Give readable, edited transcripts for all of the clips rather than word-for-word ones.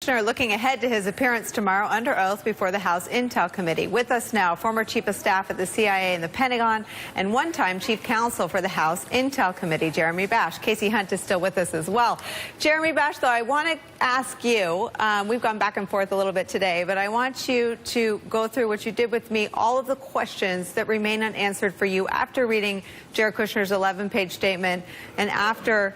Kushner looking ahead to his appearance tomorrow under oath before the House Intel Committee. With us now, former Chief of Staff at the CIA and the Pentagon and one-time Chief Counsel for the House Intel Committee, Jeremy Bash. Casey Hunt is still with us as well. Jeremy Bash, though, I want to ask you, we've gone back and forth a little bit today, but I want you to go through what you did with me, all of the questions that remain unanswered for you after reading Jared Kushner's 11-page statement and after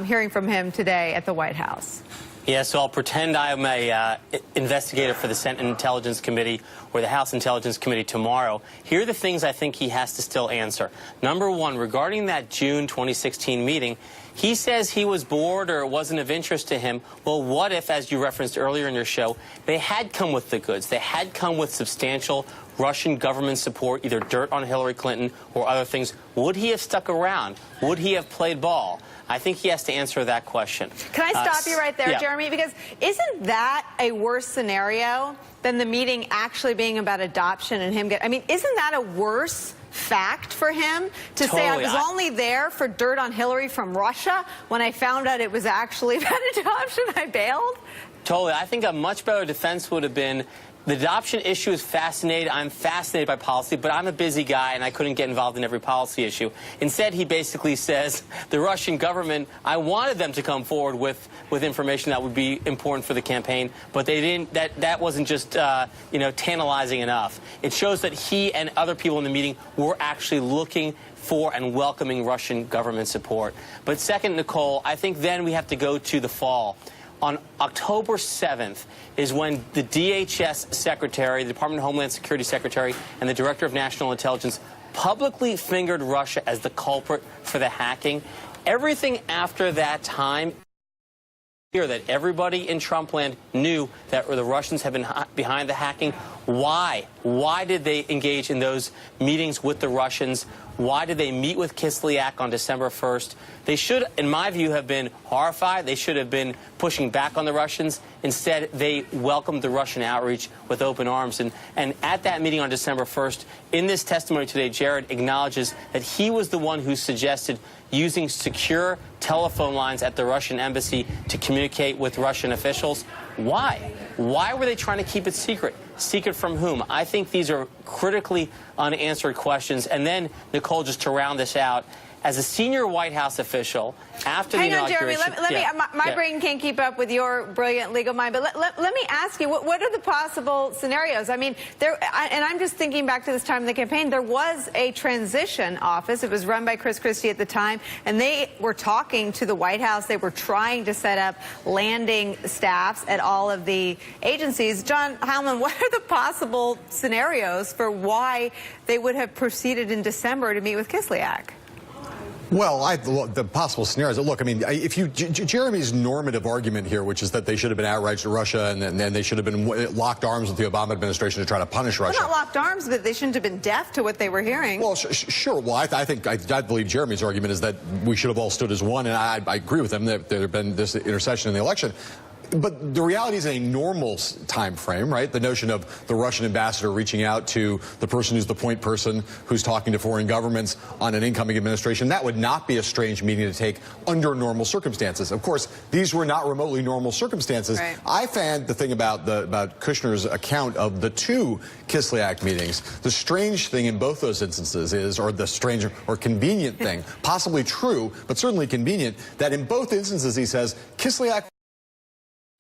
hearing from him today at the White House. Yeah, so I'll pretend I'm a investigator for the Senate Intelligence Committee or the House Intelligence Committee tomorrow. Here are the things I think he has to still answer. Number one, regarding that June 2016 meeting, he says he was bored or it wasn't of interest to him. Well, what if, as you referenced earlier in your show, they had come with the goods? They had come with substantial Russian government support, either dirt on Hillary Clinton or other things. Would he have stuck around? Would he have played ball? I think he has to answer that question. Can I stop you right there, yeah. Jeremy? Because isn't that a worse scenario than the meeting actually being about adoption and him getting... I mean, isn't that a worse fact for him to say I was only there for dirt on Hillary from Russia when I found out it was actually about adoption? I bailed? Totally. I think a much better defense would have been the adoption issue is fascinating. I'm fascinated by policy, but I'm a busy guy and I couldn't get involved in every policy issue. Instead, he basically says the Russian government, I wanted them to come forward with information that would be important for the campaign, but they didn't. That wasn't just tantalizing enough. It shows that he and other people in the meeting were actually looking for and welcoming Russian government support. But second, Nicole, I think then we have to go to the fall. On October 7th is when the DHS Secretary, the Department of Homeland Security Secretary, and the Director of National Intelligence publicly fingered Russia as the culprit for the hacking. Everything after that time, that everybody in Trumpland knew that the Russians have been behind the hacking. Why? Why did they engage in those meetings with the Russians? Why did they meet with Kislyak on December 1st? They should, in my view, have been horrified. They should have been pushing back on the Russians. Instead, they welcomed the Russian outreach with open arms. And at that meeting on December 1st, in this testimony today, Jared acknowledges that he was the one who suggested using secure telephone lines at the Russian embassy to communicate with Russian officials. Why? Why were they trying to keep it secret? Secret from whom? I think these are critically unanswered questions. And then, Nicole, just to round this out, as a senior White House official, after the inauguration... Hang on, Jeremy. My brain can't keep up with your brilliant legal mind, but let me ask you, what are the possible scenarios? I mean, and I'm just thinking back to this time in the campaign, there was a transition office. It was run by Chris Christie at the time, and they were talking to the White House. They were trying to set up landing staffs at all of the agencies. John Heilemann, what are the possible scenarios for why they would have proceeded in December to meet with Kislyak? Well, the possible scenarios. Look, I mean, if Jeremy's normative argument here, which is that they should have been outraged to Russia and then they should have been locked arms with the Obama administration to try to punish Russia. Well, not locked arms, but they shouldn't have been deaf to what they were hearing. Well, sure. Well, I believe Jeremy's argument is that we should have all stood as one, and I agree with him that there had been this intercession in the election. But the reality is a normal time frame, right? The notion of the Russian ambassador reaching out to the person who's the point person who's talking to foreign governments on an incoming administration, that would not be a strange meeting to take under normal circumstances. Of course, these were not remotely normal circumstances. Right. I found the thing about Kushner's account of the two Kislyak meetings, the strange thing in both those instances is, or the strange or convenient thing, possibly true, but certainly convenient, that in both instances he says, Kislyak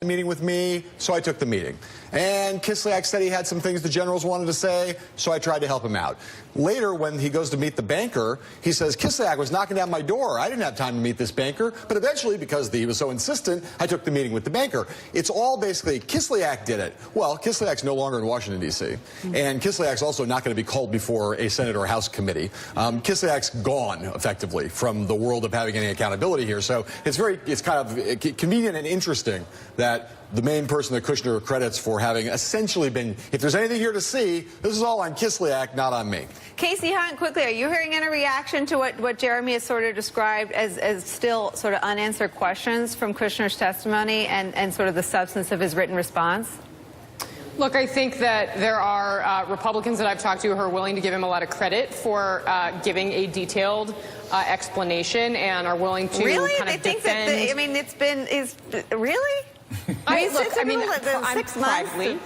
meeting with me, so I took the meeting. And Kislyak said he had some things the generals wanted to say, so I tried to help him out. Later, when he goes to meet the banker, he says, Kislyak was knocking down my door. I didn't have time to meet this banker, but eventually, because he was so insistent, I took the meeting with the banker. It's all basically, Kislyak did it. Well, Kislyak's no longer in Washington, D.C., and Kislyak's also not going to be called before a Senate or House committee. Kislyak's gone, effectively, from the world of having any accountability here, so it's kind of convenient and interesting that the main person that Kushner credits for having essentially been, if there's anything here to see, this is all on Kislyak, not on me. Casey Hunt, quickly, are you hearing any reaction to what Jeremy has sort of described as still sort of unanswered questions from Kushner's testimony and sort of the substance of his written response? Look, I think that there are Republicans that I've talked to who are willing to give him a lot of credit for giving a detailed explanation and are willing to really? kind of They think defend. that I mean, really? I mean, I'm 6 months. privately.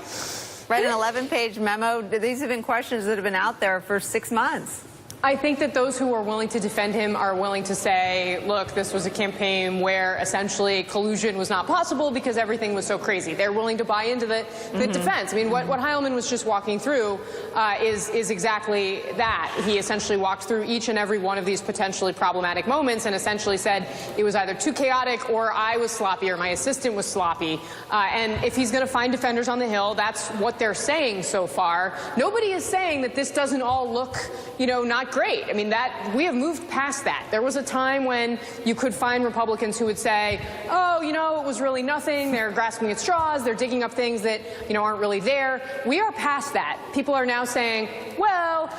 Write an 11-page memo. These have been questions that have been out there for 6 months. I think that those who are willing to defend him are willing to say, look, this was a campaign where essentially collusion was not possible because everything was so crazy. They're willing to buy into the defense. I mean, what Heilman was just walking through is exactly that. He essentially walked through each and every one of these potentially problematic moments and essentially said it was either too chaotic or I was sloppy or my assistant was sloppy. And if he's going to find defenders on the Hill, that's what they're saying so far. Nobody is saying that this doesn't all look, not great. I mean, we have moved past that. There was a time when you could find Republicans who would say, oh, it was really nothing. They're grasping at straws. They're digging up things that, aren't really there. We are past that. People are now saying, well,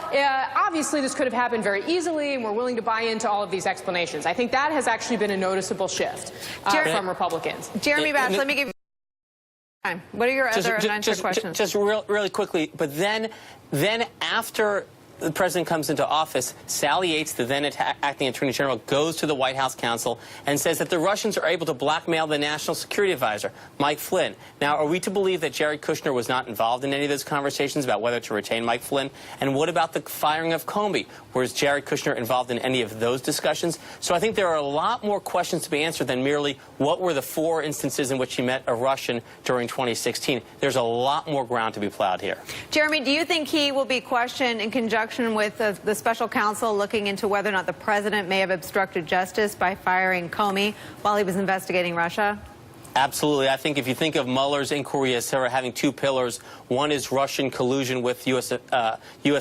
obviously this could have happened very easily, and we're willing to buy into all of these explanations. I think that has actually been a noticeable shift from Republicans. Jeremy Bash, let me give you time. What are your other unanswered questions? Just really quickly, but then after the president comes into office, Sally Yates, the then acting attorney general, goes to the White House counsel and says that the Russians are able to blackmail the national security advisor, Mike Flynn. Now, are we to believe that Jared Kushner was not involved in any of those conversations about whether to retain Mike Flynn? And what about the firing of Comey? Was Jared Kushner involved in any of those discussions? So I think there are a lot more questions to be answered than merely what were the 4 instances in which he met a Russian during 2016. There's a lot more ground to be plowed here. Jeremy, do you think he will be questioned in conjunction with the special counsel looking into whether or not the president may have obstructed justice by firing Comey while he was investigating Russia? Absolutely. I think if you think of Mueller's inquiry as sort of having 2 pillars, one is Russian collusion with U.S.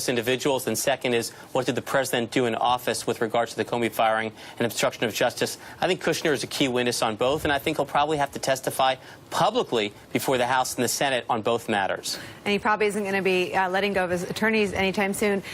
individuals, and second is what did the president do in office with regards to the Comey firing and obstruction of justice. I think Kushner is a key witness on both, and I think he'll probably have to testify publicly before the House and the Senate on both matters. And he probably isn't going to be letting go of his attorneys anytime soon.